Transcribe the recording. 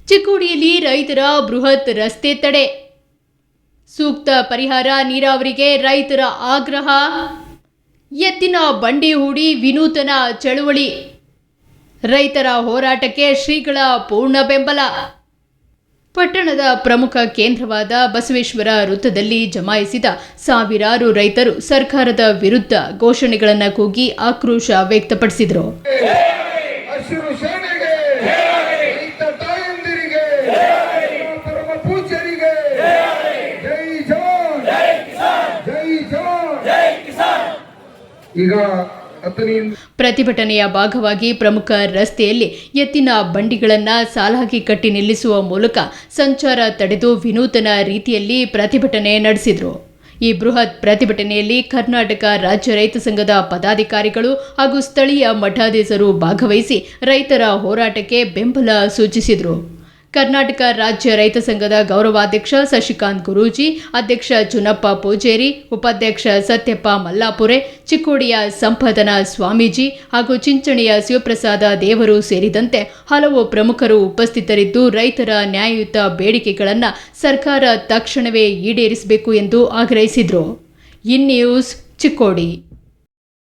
ಚಿಕ್ಕೋಡಿಯಲ್ಲಿ ರೈತರ ಬೃಹತ್ ರಸ್ತೆ ತಡೆ, ಸೂಕ್ತ ಪರಿಹಾರ ನೀರಾವರಿಗೆ ರೈತರ ಆಗ್ರಹ, ಎತ್ತಿನ ಬಂಡಿ ಹೂಡಿ ವಿನೂತನ ಚಳುವಳಿ, ರೈತರ ಹೋರಾಟಕ್ಕೆ ಶ್ರೀಗಳ ಪೂರ್ಣ ಬೆಂಬಲ. ಪಟ್ಟಣದ ಪ್ರಮುಖ ಕೇಂದ್ರವಾದ ಬಸವೇಶ್ವರ ವೃತ್ತದಲ್ಲಿ ಜಮಾಯಿಸಿದ ಸಾವಿರಾರು ರೈತರು ಸರ್ಕಾರದ ವಿರುದ್ಧ ಘೋಷಣೆಗಳನ್ನು ಕೂಗಿ ಆಕ್ರೋಶ ವ್ಯಕ್ತಪಡಿಸಿದರು. ಪ್ರತಿಭಟನೆಯ ಭಾಗವಾಗಿ ಪ್ರಮುಖ ರಸ್ತೆಯಲ್ಲಿ ಎತ್ತಿನ ಬಂಡಿಗಳನ್ನು ಸಾಲಾಗಿ ಕಟ್ಟಿ ನಿಲ್ಲಿಸುವ ಮೂಲಕ ಸಂಚಾರ ತಡೆದು ವಿನೂತನ ರೀತಿಯಲ್ಲಿ ಪ್ರತಿಭಟನೆ ನಡೆಸಿದರು. ಈ ಬೃಹತ್ ಪ್ರತಿಭಟನೆಯಲ್ಲಿ ಕರ್ನಾಟಕ ರಾಜ್ಯ ರೈತ ಸಂಘದ ಪದಾಧಿಕಾರಿಗಳು ಹಾಗೂ ಸ್ಥಳೀಯ ಮಠಾಧೀಶರು ಭಾಗವಹಿಸಿ ರೈತರ ಹೋರಾಟಕ್ಕೆ ಬೆಂಬಲ ಸೂಚಿಸಿದರು. ಕರ್ನಾಟಕ ರಾಜ್ಯ ರೈತ ಸಂಘದ ಗೌರವಾಧ್ಯಕ್ಷ ಶಶಿಕಾಂತ್ ಗುರೂಜಿ, ಅಧ್ಯಕ್ಷ ಚುನಪ್ಪ ಪೂಜೇರಿ, ಉಪಾಧ್ಯಕ್ಷ ಸತ್ಯಪ್ಪ ಮಲ್ಲಾಪುರೆ, ಚಿಕ್ಕೋಡಿಯ ಸಂಪಾದನಾ ಸ್ವಾಮೀಜಿ ಹಾಗೂ ಚಿಂಚಣಿಯ ಶಿವಪ್ರಸಾದ ದೇವರು ಸೇರಿದಂತೆ ಹಲವು ಪ್ರಮುಖರು ಉಪಸ್ಥಿತರಿದ್ದು ರೈತರ ನ್ಯಾಯಯುತ ಬೇಡಿಕೆಗಳನ್ನು ಸರ್ಕಾರ ತಕ್ಷಣವೇ ಈಡೇರಿಸಬೇಕು ಎಂದು ಆಗ್ರಹಿಸಿದರು. In news Chikkodi.